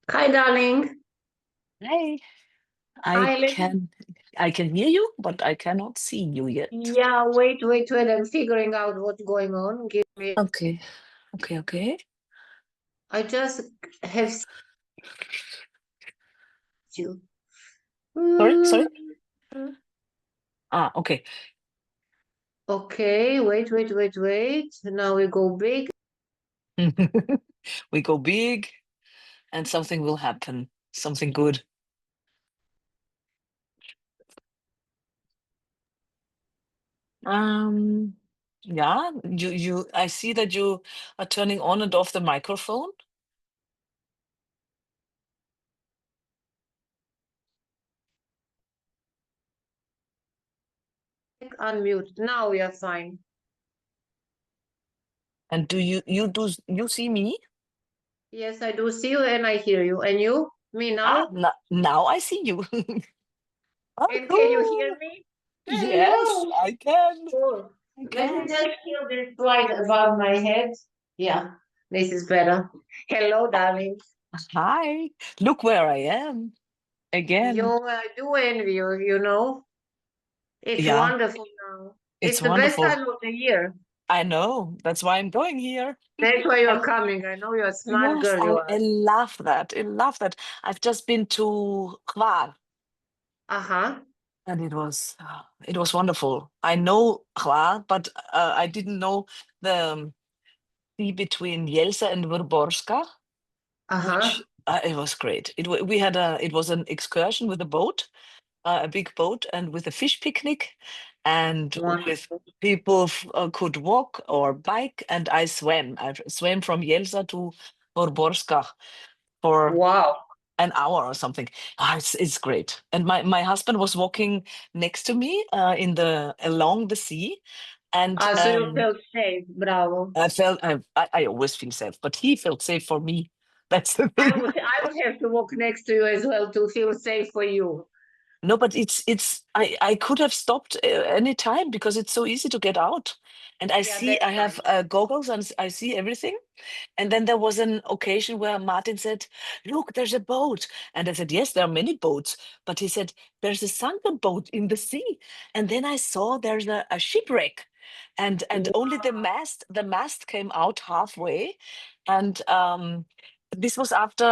Hi, darling. Hey, I Hi, listen. can I can hear you, but I cannot see you yet. Yeah, wait. I'm figuring out what's going on. Give me. Okay, okay. I just have seen you. Sorry. Mm, Okay. Okay, wait. Now we go big. We go big and something will happen. Something good. Um, yeah, I see that you are turning on and off the microphone. Unmute. Now we are fine. And do you see me? Yes, I do see you and I hear you. And you? Me now? Now I see you. Oh, And can you hear cool. me? Yes, Hello. I can. Cool. I Let me can. just feel this light above my head. Yeah, this is better. Hello, darling. Hi. Look where I am You, again. I do envy you. It's Yeah, wonderful now. It's it's the best wonderful. time of the year. I know. That's why I'm going here. That's why you're I coming. I know you're a smart Yes, girl, you I are. love that. I love that. I've just been to Hvar, Uh-huh. and it was wonderful. I know Hvar, but I didn't know the sea between Jelsa and Vrborska, which Uh-huh. it was great. It was an excursion with a boat, a big boat, and with a fish picnic, and with Wonderful. people could walk or bike, and I swam. I swam from Jelsa to Vrborska for Wow. an hour or something. It's great. And my husband was walking next to me along the sea, and So you felt safe. Bravo. I always feel safe, but he felt safe for me. That's the thing. I would have to walk next to you as well to feel safe for you. No, but I could have stopped any time because it's so easy to get out. And Yeah, that's I have right. goggles and I see everything. And then there was an occasion where Martin said, "Look, there's a boat." And I said, "Yes, there are many boats." But he said, "There's a sunken boat in the sea." And then I saw there's a shipwreck. And only the mast came out halfway. And this was after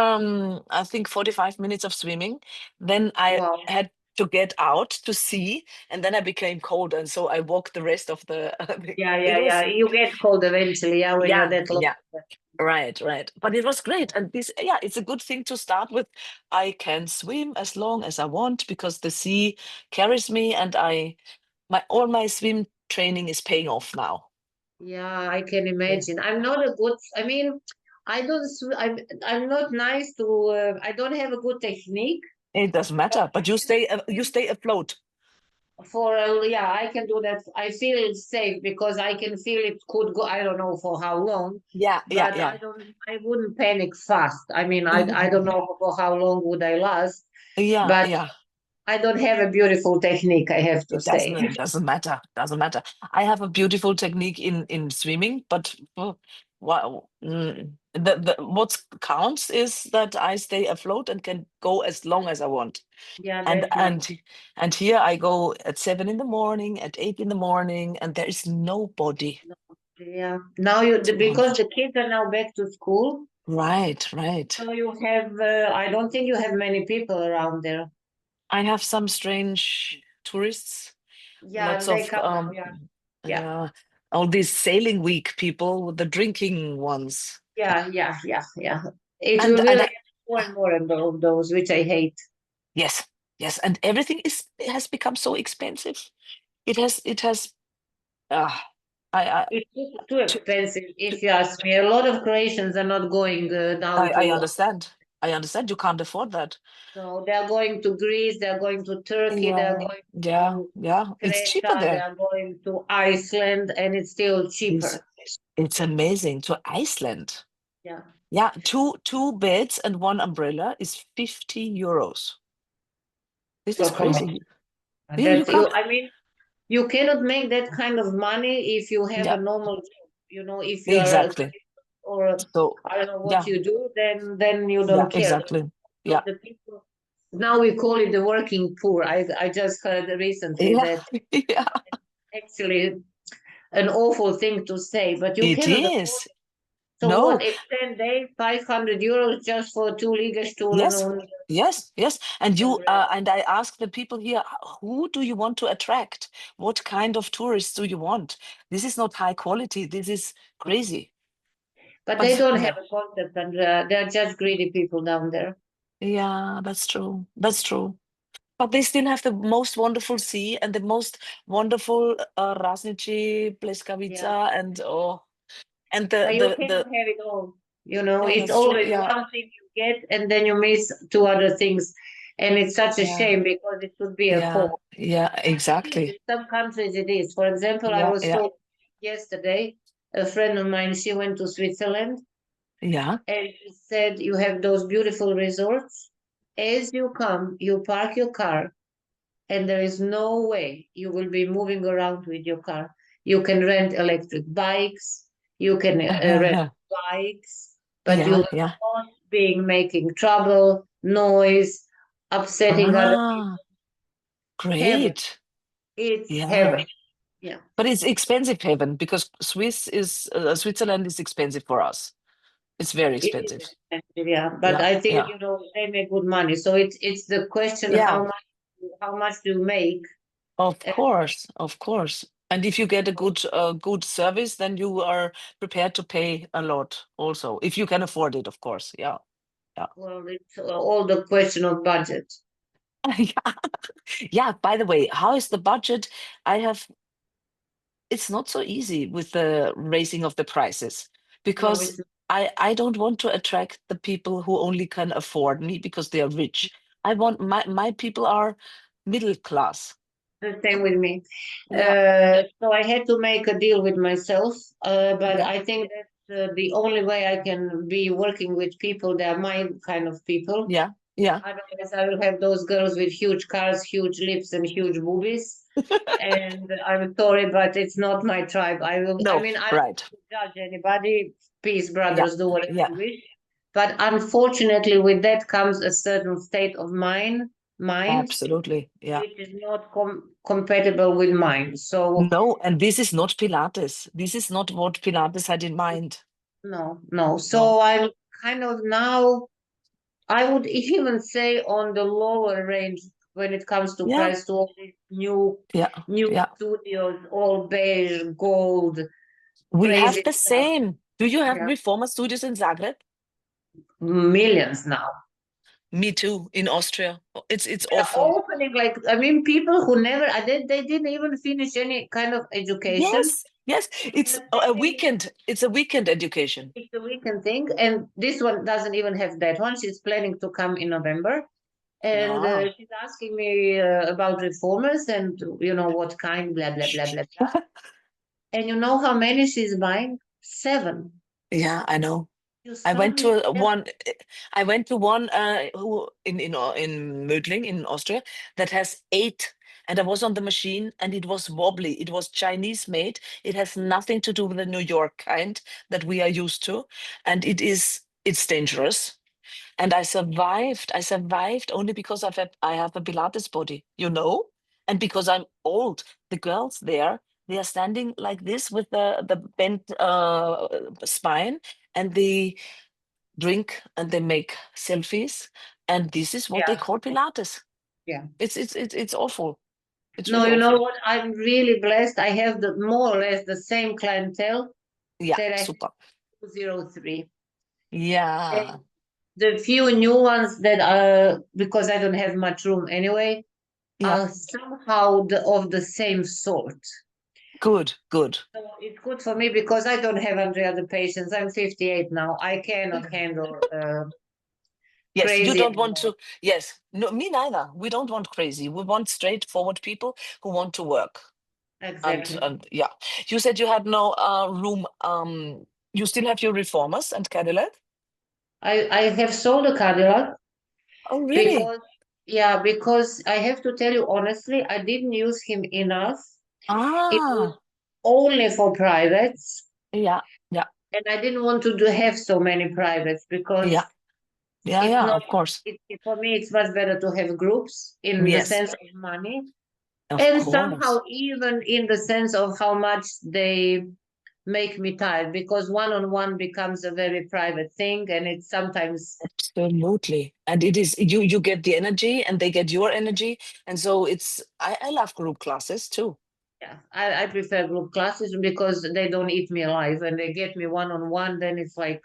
I think 45 minutes of swimming. Then I Wow. had to get out to sea, and then I became cold, and so I walked the rest of the. It Yeah. was You get cold eventually, yeah, when you're yeah, that low. yeah. Right. But it was great. And yeah, it's a good thing to start with. I can swim as long as I want because the sea carries me, and all my swim training is paying off now. Yeah, I can Yeah. imagine. I'm not a good, I mean, I don't, I'm not nice to, I don't have a good technique. It doesn't matter, but you stay afloat. Yeah, I can do that. I feel safe because I can feel it could go, I don't know for how long, but Yeah. I wouldn't panic fast. I mean, I don't know for how long would I last, but Yeah. I don't have a beautiful technique, I have to say. It doesn't matter. Doesn't matter. I have a beautiful technique in swimming, but wow, what counts is that I stay afloat and can go as long as I want. Yeah, And that's right. and and here I go at 7 in the morning, at 8 in the morning, and there is nobody. Yeah. Now because the kids are now back to school, Right. so you have, I don't think you have many people around there. I have some strange tourists, Yeah, lots they of come now. Yeah. Yeah. uh, all these sailing week people, the drinking ones. Yeah. It will And be and like I, more and more of those, which I hate. yes, and everything it has become so expensive. It has uh, I It's too to, expensive, to, if you ask me. A lot of Croatians are not going now I to, understand. I understand you can't afford that. no, they're going to Greece, they're going to Turkey, they're Yeah, going yeah, to yeah. It's cheaper Creta, there. they're going to Iceland, and it's still It's cheaper. it's amazing. To Iceland. Yeah. Yeah, two beds and one umbrella is 50 euros. This is So come on. crazy. Yeah, you That's can't. you. I mean, you cannot make that kind of money if you have a Yeah, normal job. If you're a exactly. or or So I don't know what yeah, you do, then you don't care. exactly. So Yeah. the people, now we call it the working poor. I just heard recently Yeah. that Yeah. actually an awful thing to say, but you It cannot afford is. it. So No. what, extend they 500 euros just for two Liegestuhlen Yes. on Yes. Yes. And the you bread? and I ask the people here, who do you want to attract? What kind of tourists do you want? This is not high quality. This is crazy. But they But don't have yeah. a concept, and they're just greedy people down there. Yeah, that's true. That's true. But they still have the most wonderful sea and the most wonderful Rasnici, Yeah. Pleskavica, and oh, and But you cannot have it all. no, It's that's true. always Yeah, one thing you get, and then you miss two other things. And it's such a yeah, shame because it should be a yeah, whole. yeah, In exactly. some countries it is. For example, I Yeah, was yeah, told yesterday, a friend of mine, she went to Switzerland, yeah. and she said, you have those beautiful resorts. As you come, you park your car, and there is no way you will be moving around with your car. You can rent electric bikes, you can rent bikes, but you Yeah, will yeah. not be making trouble, noise, upsetting other Ah, people. Heaven. great. It's heaven. Yeah. Yeah. But it's expensive heaven because Switzerland is expensive for us. It's very It is expensive. expensive, yeah. But Yeah, I think, yeah. they make good money. So it's the question Yeah, how much do you make? of And course, of course. And if you get a good service, then you are prepared to pay a lot also, if you can afford it, of course. Yeah, yeah. well, it's all the question of budget. Yeah. Yeah, by the way, how is the budget? I have, it's not so easy with the raising of the prices No, because it's I don't want to attract the people who only can afford me because they are rich. I want my people are middle class. the same with me. Yeah, So I had to make a deal with myself, but yeah, I think that's the only way I can be working with people that are my kind of people. yeah, yeah. Otherwise, I will have those girls with huge cars, huge lips, and huge boobies. And I'm sorry, but it's not my tribe. I No, mean, I right. don't judge anybody. Peace, Yeah, brothers, do whatever yeah. you wish. But unfortunately, with that comes a certain state of mind, Absolutely. Yeah. which is not compatible with mine. So No, and this is not Pilates. This is not what Pilates had in mind. no, no. No. So I'm kind of now, I would even say on the lower range when it comes to Yeah, price to all these new yeah, yeah. studios, all beige, gold, We have crazy the stuff. same. Do you have Yeah. Reformer studios in Zagreb? Millions now. Me too, in Austria. It's They're awful. opening like, I mean, people who never, they didn't even finish any kind of education. Yes, yes. It's They're a sending me, weekend. It's a weekend education. it's a weekend thing, and this one doesn't even have that one. She's planning to come in November. And Ah. she's asking me about reformers and what kind, blah blah blah blah blah. And you know how many she's buying? 7. Yeah, I know. You I went suddenly to a have, one. I went to one who in Mödling in Austria that has 8, and I was on the machine and it was wobbly. It was Chinese made. It has nothing to do with the New York kind that we are used to, and it's dangerous. And I survived. I survived only because I have a Pilates body, and because I'm old. The girls there, they are standing like this with the bent spine, and they drink and they make selfies, and this is what they yeah, call Pilates. yeah. It's awful. It's No, really you know awful. what? I'm really blessed. I have the more or less the same clientele Yeah, that I had super. 203. Yeah, And the few new ones that are, because I don't have much room anyway, yeah. are somehow of the same sort. Good, good. So it's good for me because I don't have any other patients. I'm 58 now. I cannot handle Yes, you crazy don't want anymore. to. Yes, no, me neither. We don't want crazy. We want straightforward people who want to work. Exactly. And yeah, you said you had no room. You still have your reformers and Cadillac? I have sold a Cadillac Oh, really? because, yeah, because I have to tell you honestly, I didn't use him enough. It was Ah, only for privates. yeah, yeah. And I didn't want to have so many privates because Yeah. Yeah, it's yeah, not, of course. for me, it's much better to have groups in the Yes, sense of money of and somehow course. even in the sense of how much they make me tired, because one-on-one becomes a very private thing and it's sometimes, Absolutely. And it is you get the energy and they get your energy. And so I love group classes too. yeah, I prefer group classes because they don't eat me alive. When they get me one-on-one, then it's like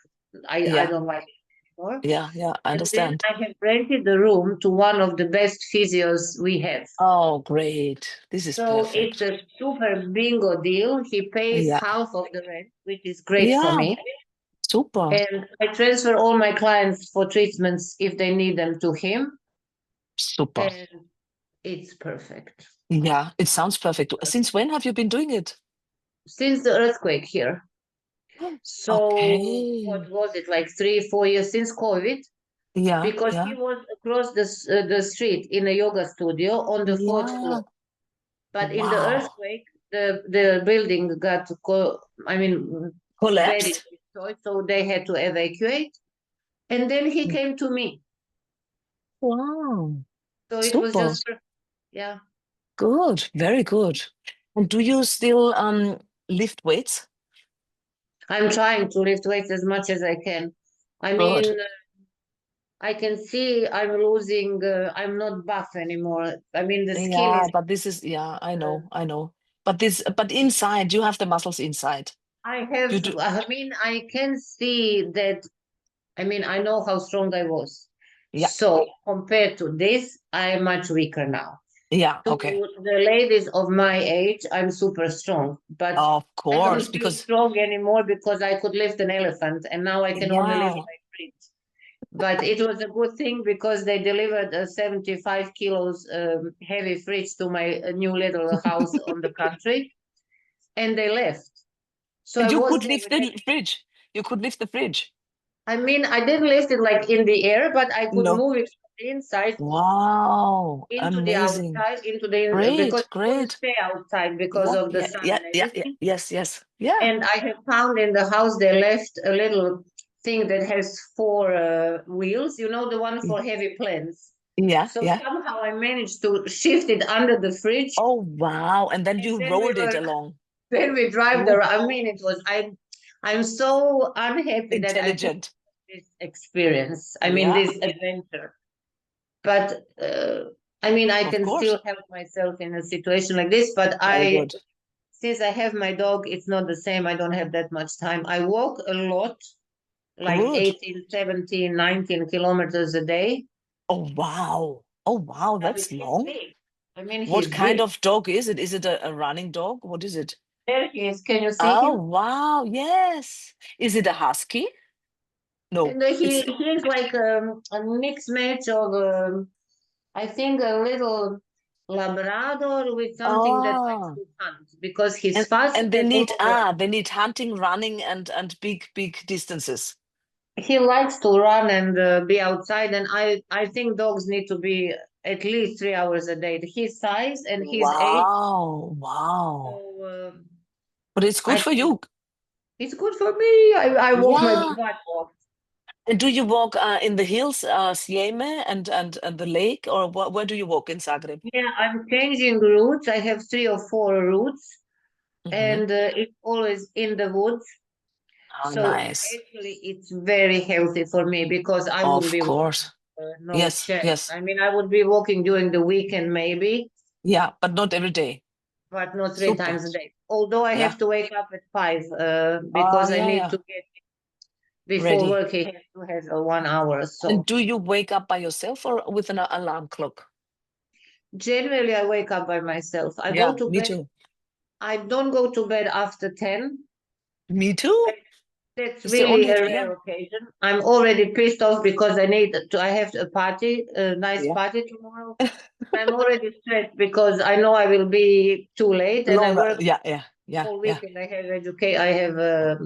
I Yeah, don't like it anymore. yeah, I And then understand. I have rented the room to one of the best physios we have. Oh, great. This is So it's perfect. a super bingo deal. He pays Yeah. half of the rent, which is great for Yeah, me. super, And I transfer all my clients for treatments if they need them to him. super. And it's perfect. Yeah, it sounds perfect. Since when have you been doing it? Since the earthquake here. So Okay. what was it, like 3, 4 years since COVID? Yeah, Because he yeah, was across the street in a yoga studio on the fourth yeah. floor. But in the Wow. earthquake, the building got, badly Collapsed? destroyed, so they had to evacuate. And then he came to me. Wow. So it was Super. just, yeah. Good. Very good. And do you still lift weights? I'm trying to lift weights as much as I can. I Good. mean, I can see I'm losing, I'm not buff anymore. I mean, the skin Yeah, is, but this is, yeah, uh, I know. But inside, you have the muscles inside. I You have, do. I mean, I can see that. I mean, I know how strong I was. Yeah, So compared to this, I am much weaker now. yeah, To okay. the ladies of my age, I'm super strong, but Of I don't course, feel because, strong anymore because I could lift an elephant and now I can only lift yeah. my feet. But it was a good thing because they delivered a 75 kilos heavy fridge to my new little house on the country and they left. So And I you was could there lift with them. the fridge. You could lift the fridge. I mean, I didn't lift it like in the air, but I could No. move it from the inside Wow. into the Amazing. outside, into the because Great, it couldn't great. stay outside because Yeah, of the yeah, sun yeah, and yeah, yeah. everything. Yes, yes. Yeah. And I have found in the house they left a little thing that has four wheels, you know, the one for heavy plants. Yeah, So yeah. somehow I managed to shift it under the fridge, Oh, wow. And then and you rolled it along. then we drive Ooh, there. I mean, it was I'm so unhappy that I took intelligent. this experience. I mean, Yeah, this adventure. But I mean, I of can course. still help myself in a situation like this. But Very good. since I have my dog, it's not the same. I don't have that much time. I walk a lot, like Good. 18, 17, 19 kilometers a day. Oh, wow. Oh, wow. But That's he's long. big. I mean, What he's kind big. of dog is it? Is it a running dog? What is it? There he is. Can you see Oh, him? wow. Yes. Is it a husky? No, And it's, he's like a mixed match of I think a little Labrador with something that likes oh, to hunt because he's and fast and and moreover they need hunting, running, and big distances. he likes to run and be outside. And I think dogs need to be at least 3 hours a day. His size and his age, Wow, wow. so But it's good I for think you. it's good for me. I walk my Yeah. butt off. And do you walk in the hills, Slieme and the lake, or where do you walk in Zagreb? Yeah, I'm changing routes. I have 3 or 4 routes, Hmm. and it's always in the woods. Oh, So nice. actually, it's very healthy for me because I wouldn't Of be walking, course. no Yes, chance. yes. I mean, I would be walking during the weekend maybe, Yeah, but not every day. but not three Super. times a day. Although I Yeah. have to wake up at 5 Oh, because I yeah, need yeah. to get before Ready. work. He has to have a 1 hour. And So do you wake up by yourself or with an alarm clock? generally, I wake up by myself. I go Yeah, to me bed. too. I don't go to bed after 10. Me too. That's It's the really only, a yeah. rare occasion. I'm already pissed off because I have a party, a nice Yeah. party tomorrow. I'm already stressed because I know I will be too late and I Longer. work Yeah, yeah, yeah, all yeah. weekend.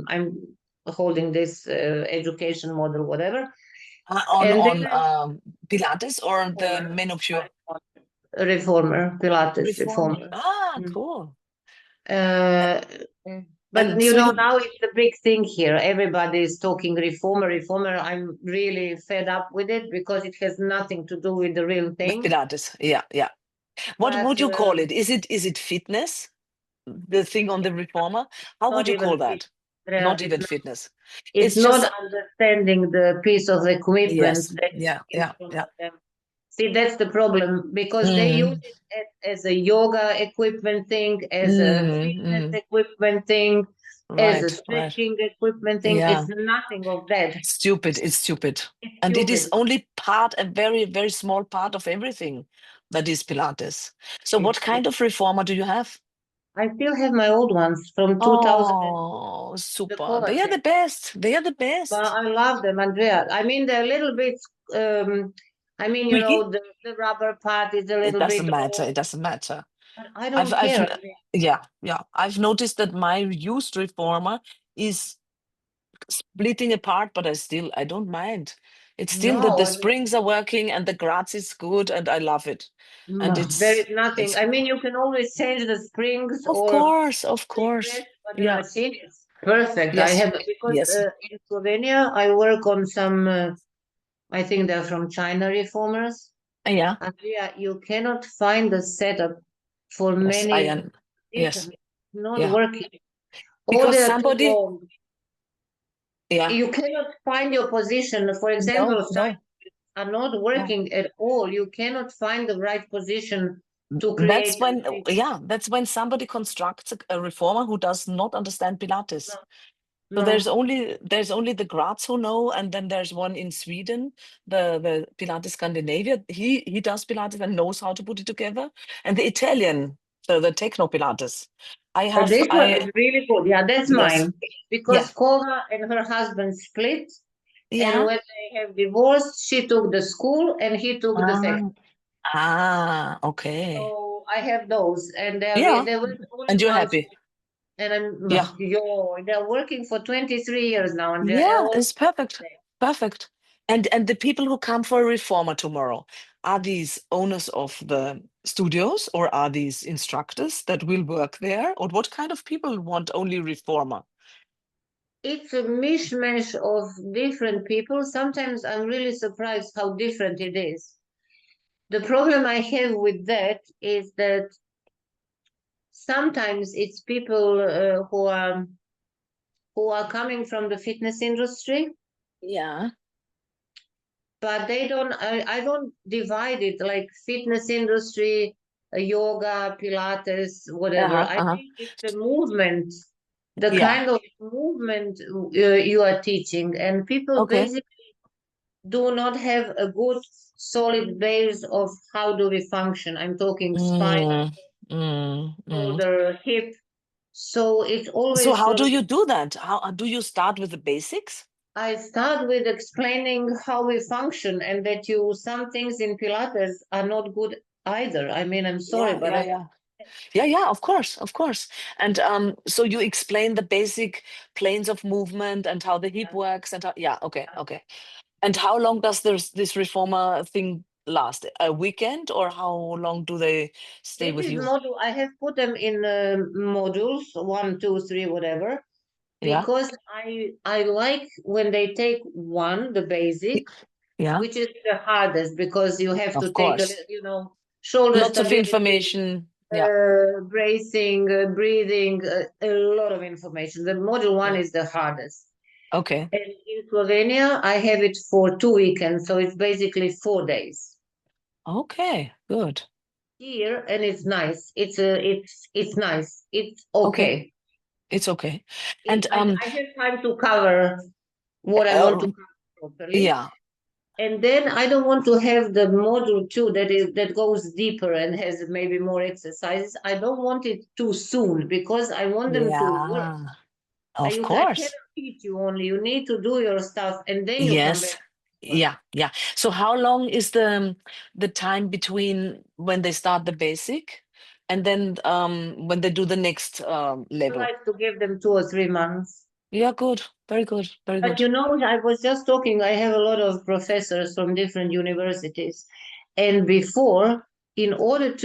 I'm holding this education model, whatever. And then On Pilates or the I'm menopause a reformer, Pilates reformer. reformer. Ah, Mm. cool. Uh, But And you so know, now it's the big thing here. Everybody is talking reformer. I'm really fed up with it because it has nothing to do with the real with thing. Pilates, yeah, yeah. What But would you call it? Is it fitness? The thing on the reformer? How would not you even call that? Not even fitness. it's It's not just understanding the piece of equipment yes, that yeah, in yeah, front yeah. of them. See, that's the problem because they use Mm, it as a yoga equipment thing, as a mm, fitness mm. equipment thing, as a Right, right. stretching equipment thing. Yeah. It's nothing of that. Stupid. It's stupid. It's And it is stupid. only part, a very, very small part of everything that is Pilates. So what kind of reformer do you have? I still have my old ones from 2000, Oh, the super. They are the quality. best. They are the But best. I love them, Andrea. I mean, they're a little bit, you Squeaky? know, the rubber part is a It little doesn't bit matter. old. It doesn't matter. But I I've, don't I've, care. n- yeah, yeah. I've noticed that my used reformer is splitting apart, but I don't mind. It's still that the No, springs are working and the Graz is good and I love it. And no, there is nothing. it's I mean, you can always change the springs of or course, of course. refresh, but the Yeah. machine is perfect. I Yes. have because Yes. in Slovenia I work on some. I think they're from China reformers. Yeah. Andrea, you cannot find the setup for Yes. many Yes. positions. Not Yeah. working. Or Because they are too somebody, long. yeah. You cannot find your position. For example, No, sides no. are not No. working at all. You cannot find the right position to That's create the when, thing. yeah, that's when somebody constructs a reformer who does not understand Pilates. So No. there's only the Graz who know, and then there's one in Sweden, the Pilates Scandinavia. He does Pilates and knows how to put it together. And the Italian, so the techno Pilates. This one is really good. Yeah, that's Yes, mine. yeah, Because Kova and her husband split, and yeah. when they have divorced, she took the school and he took the Ah, section. okay. So I have those, and Yeah, they were only and you're once, happy. and Yeah, they're working for 23 years now, and they're yeah, all it's perfect, perfect. And the people who come for a reformer tomorrow, are these owners of the studios or are these instructors that will work there? Or what kind of people want only reformer? it's a mishmash of different people. Sometimes I'm really surprised how different it is. The problem I have with that is that sometimes it's people who are coming from the fitness industry, Yeah. but they don't. I don't divide it like fitness industry, yoga, Pilates, whatever. Uh-huh, I uh-huh. think it's the movement, the Yeah. kind of movement you are teaching, and people Okay. basically do not have a good solid base of how do we function. I'm talking spine, Mm, mm. shoulder, hip. So it's So always how do from you do that? How do you start with the basics? I start with explaining how we function and that some things in Pilates are not good either. I mean, I'm sorry, Yeah, but yeah, yeah. Yeah, yeah, of course, of course. And so you explain the basic planes of movement and how the hip works and how, yeah, okay, okay. And how long does this reformer thing last? A weekend or how long do they stay this with is you? module. I have put them in modules, 1, 2, 3, whatever, Yeah, because I like when they take one, the basic, yeah, which is the hardest because you have of to take course. shoulder Lots of stability, information. Yeah, bracing, breathing, a lot of information. The module one yeah. is the hardest. Okay, And in Slovenia, I have it for 2 weekends, so it's basically 4 days okay, good. here, and it's nice. It's nice. It's Okay, okay. it's okay. And I have time to cover what I want to uh, cover properly. yeah, And then I don't want to have the module two that goes deeper and has maybe more exercises. I don't want it too soon because I want them to work. yeah, of I cannot course. teach you only. You need to do your stuff and then you come Yes. back. Yeah, yeah. So how long is the time between when they start the basic and then when they do the next I level? like to give them 2 or 3 months. Yeah, good. Very good. Very But good. you know, I was just talking, I have a lot of professors from different universities. And before, in order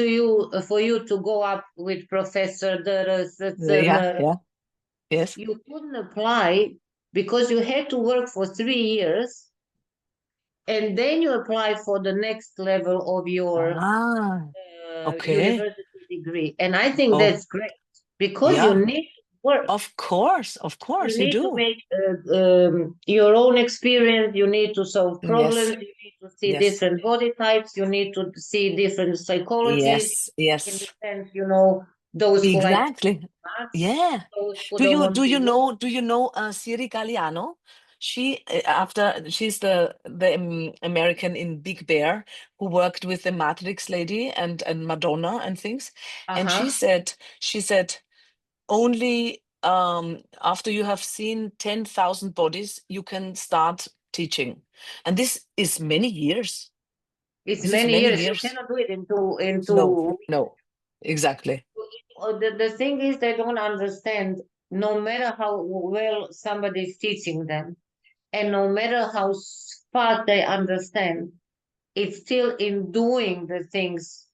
for you to go up with Professor Yeah, yeah. Yes. you couldn't apply because you had to work for 3 years, and then you apply for the next level of your Ah, okay. university degree. And I think Oh, that's great because you yeah. need to work. Of course, You you need to do. make your own experience. You need to solve problems. Yes, You need to see yes, different body types. You need to see different psychologies. yes, In the yes. sense, those who like Exactly. maths, Yeah. those who don't want to work. Do you know Siri Galliano? She she's the American in Big Bear who worked with the Matrix lady and Madonna and things. And Uh-huh. she said only after you have seen 10,000 bodies you can start teaching. And this is many years. It's This is many many years. You years. cannot do it into No, into. no. Exactly. The thing is, they don't understand. No matter how well somebody is teaching them, and no matter how fast they understand, it's still in doing the things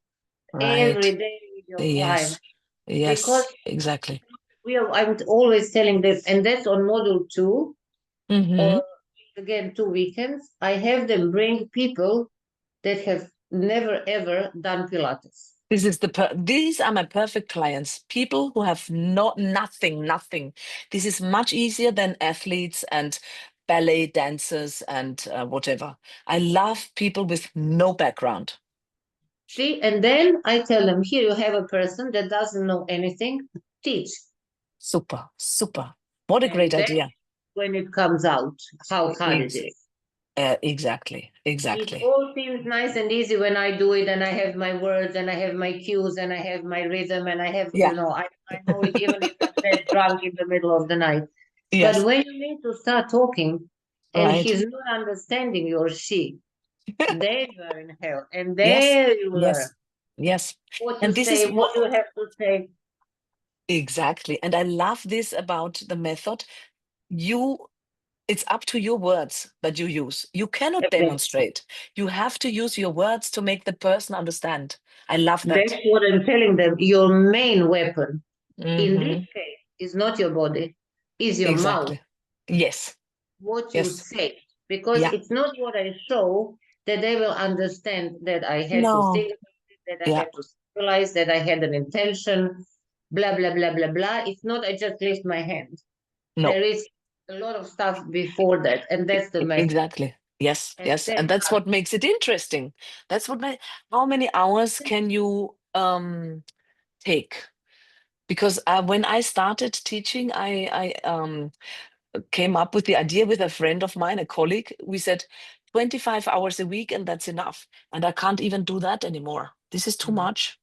every Right. day with your client. Yes. Because Yes, exactly. I'm always telling this, and that's on module 2, Mm-hmm. or again 2 weekends. I have them bring people that have never ever done Pilates. These are my perfect clients. People who have nothing. This is much easier than athletes and ballet dancers and whatever. I love people with no background. See, and then I tell them, here you have a person that doesn't know anything, teach. Super, super. What a great And then idea. when it comes out, how hard it Ex- is. exactly, It exactly. all seems nice and easy when I do it, and I have my words, and I have my cues, and I have my rhythm, and I have, Yeah. I know it even if I'm dead drunk in the middle of the night. But Yes. when you need to start talking and Right. he's not understanding you or she, then you are in hell. And Yes. there you learn Yes. Yes. what to And this is say, what what you have to say. exactly. And I love this about the method. You It's up to your words that you use. You cannot demonstrate. You have to use your words to make the person understand. I love That's that. what I'm telling them. Your main weapon in this Hmm. case is not your body, is your mouth, Exactly. Yes. what you Yes. say. Because Yeah. it's not what I show that they will understand that I had to No. think about it, that I Yeah. had to realize that I had an intention, blah, blah, blah, blah, blah. It's not I just lift my hand. No. There is a lot of stuff before that, and that's the method. Exactly. Yes. And Yes. that's And that's what makes it interesting. That's what my How many hours can you take? Because when I started teaching, I came up with the idea with a friend of mine, a colleague. We said 25 hours a week, and that's enough. And I can't even do that anymore. This is too much.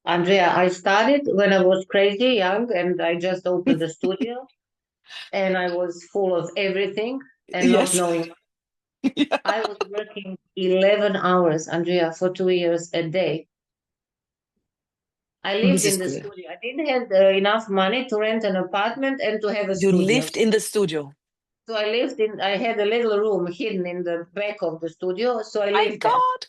Andrea, I started when I was crazy young, and I just opened a studio, and I was full of everything and not Yes. knowing. Yeah. I was working 11 hours, Andrea, for 2 years a day. I lived This is in the good. studio. I didn't have enough money to rent an apartment and to have a You studio. lived in the studio. So I had a little room hidden in the back of the studio. So I My lived there. God.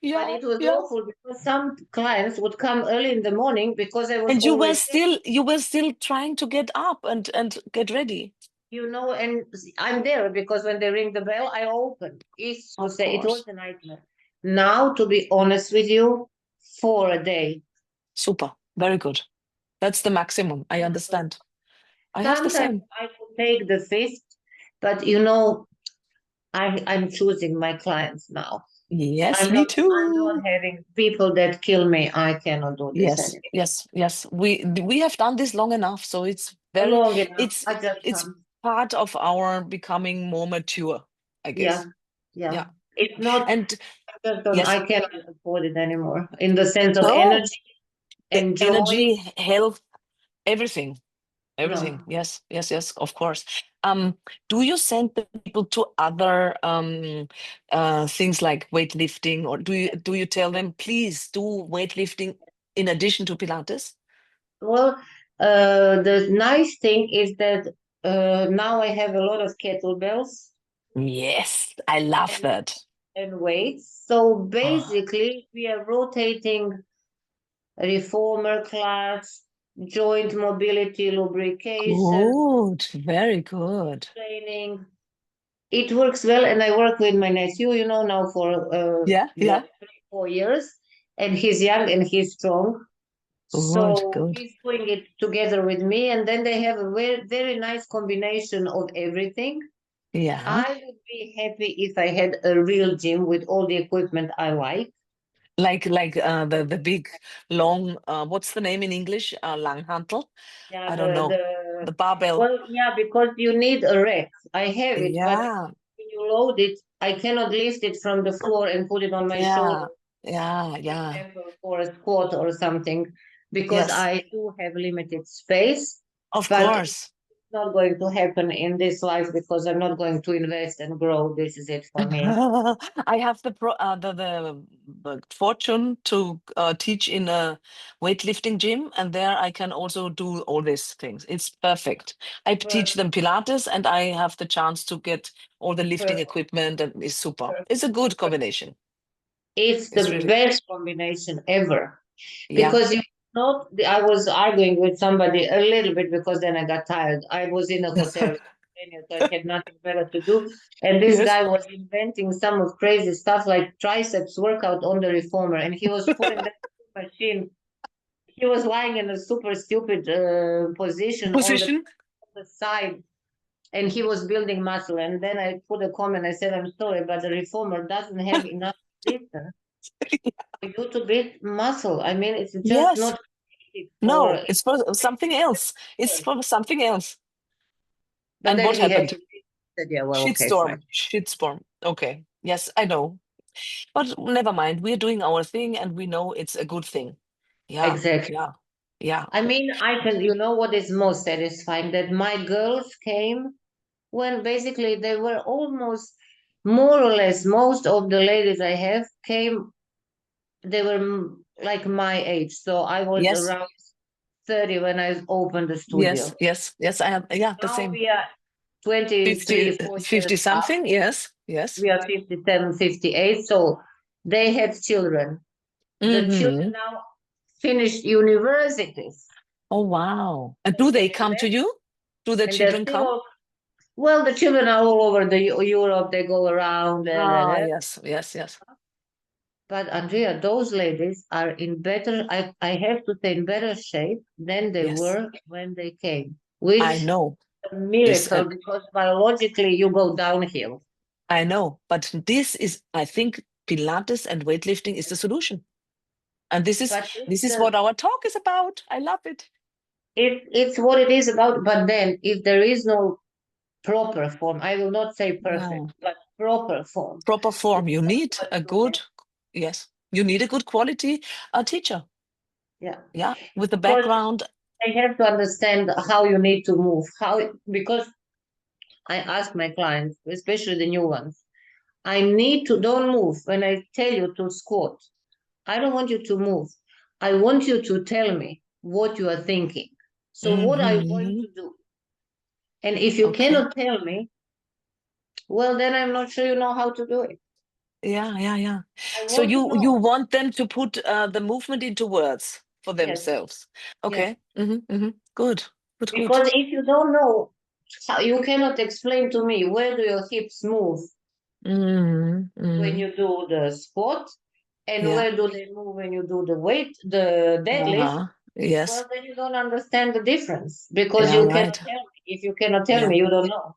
But Yeah. it was Yeah. awful because some clients would come early in the morning because I was And always there, you were still trying to get up and get ready. and I'm there because when they ring the bell, I open. Of It was course. a nightmare. Now, to be honest with you, for a day. Super. Very good. That's the maximum. I understand. I have the Sometimes same. I could take the fifth, but I'm choosing my clients now. Yes, me I'm too. not having people that kill me. I cannot do this Yes, anymore. yes, yes. We have done this long enough, so Long enough. it's I just it's can't. part of our becoming more mature, I Yeah, guess. yeah. Yeah. It's not, And I just don't, yes, I cannot afford it anymore in the sense of no, energy and joy. energy, health, everything, No. everything. Yes, yes, yes, of course. Um, do you send the people to other things like weightlifting, or do you tell them please do weightlifting in addition to Pilates? Well, the nice thing is that now I have a lot of kettlebells Yes, I love and, that. and weights. So Oh, basically, we are rotating reformer class, joint mobility, lubrication, Good, very good. training. It works well, and I work with my nephew, now for Yeah, yeah. 3-4 years, and he's young and he's strong. Good, So good. he's doing it together with me, and then they have a very, very nice combination of everything. Yeah. I would be happy if I had a real gym with all the equipment I like. Like the big long what's the name in English? Langhantel? Yeah, I don't know. The barbell. well, yeah, because you need a rack. I have it, but Yeah, when you load it, I cannot lift it from the floor and put it on my shoulder, yeah, for yeah. example, for a squat or something, because Yes, I do have limited space. of But course. it's not going to happen in this life because I'm not going to invest and grow. This is it for me. I have the fortune to teach in a weightlifting gym, and there I can also do all these things. It's perfect. I teach them Pilates, and I have the chance to get all the lifting Perfect. equipment, and it's super. It's a good combination. It's It's the really, best combination ever. yeah. Because I was arguing with somebody a little bit because then I got tired. I was in a hotel, so I had nothing better to do. And this Yes. guy was inventing some of crazy stuff like triceps workout on the reformer, and he was putting that machine. He was lying in a super stupid position on Position. the side, and he was building muscle. And then I put a comment. I said, "I'm sorry, but the reformer doesn't have enough distance for you to build muscle. I mean, it's just Yes. not for." No, it's for something else. It's for something else. But And then what he had happened? to said, yeah, well, okay, Shitstorm. fine. Shitstorm. Okay. Yes, I know. But never mind. We're doing our thing and we know it's a good thing. Yeah. Exactly. Yeah. Yeah. I mean, you know what is most satisfying? That my girls came when basically they were almost more or less, most of the ladies I have came, they were like my age. So I was Yes. around 30 when I opened the Yes. studio. Yes. Yes. I have, yeah, the Now same. we are 23, 50, 4 50 years up. something. Yes. Yes. We are 57, 58. So they have children. The children Mm-hmm. now finished universities. Oh, wow. And do they come to you? Do the And they're children still come? all, well, the children are all over the Europe. They go around. Ah, yes. Yes. Yes. But Andrea, those ladies are in better, I have to say, in better shape than they Yes. were when they came, I which know. a This, miracle because biologically you go downhill. I know. But this is, I think, Pilates and weightlifting is the solution. And But this is what our talk is about. I love it. it's what it is about. But then, if there is no proper form, I will not say perfect, Yeah. but proper form. Proper form. You need a good, yes, you need a good quality teacher. Yeah, Yeah, with the because background. I have to understand how you need to move. Because I ask my clients, especially the new ones, I need to don't move when I tell you to squat. I don't want you to move. I want you to tell me what you are thinking. So what are you going Mhm. to do? And if you Okay. cannot tell me, well, then I'm not sure you know how to do it. Yeah, yeah, yeah. I So want to you know. want them to put the movement into words for Yes, themselves. yes. Okay. Good. Good, good. Because if you don't know, you cannot explain to me where do your hips move when Mm. you do the squat and Yeah. where do they move when you do the deadlift. Yes. Well, then you don't understand the difference because Yeah, you cannot right. tell me. If you cannot tell Yeah, me, you don't know.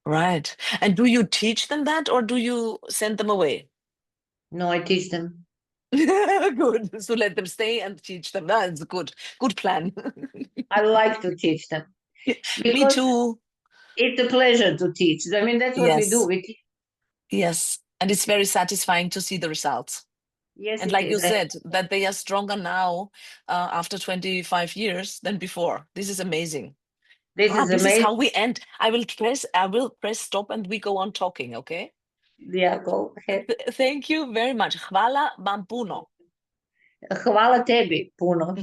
right. And do you teach them that or do you send them away? No, I teach them. Good. So let them stay and teach them. That's a good plan. I like to teach them Me because too. it's a pleasure to teach. I mean, that's what we do. Yes. We teach. Yes. And it's very satisfying to see the results. Yes, And it like you is. said, that they are stronger now after 25 years than before. This is amazing. This is This is amazing. how we end. I will press stop and we go on talking, okay? Yeah, go ahead. Thank you very much. Hvala vam puno. Hvala tebi puno.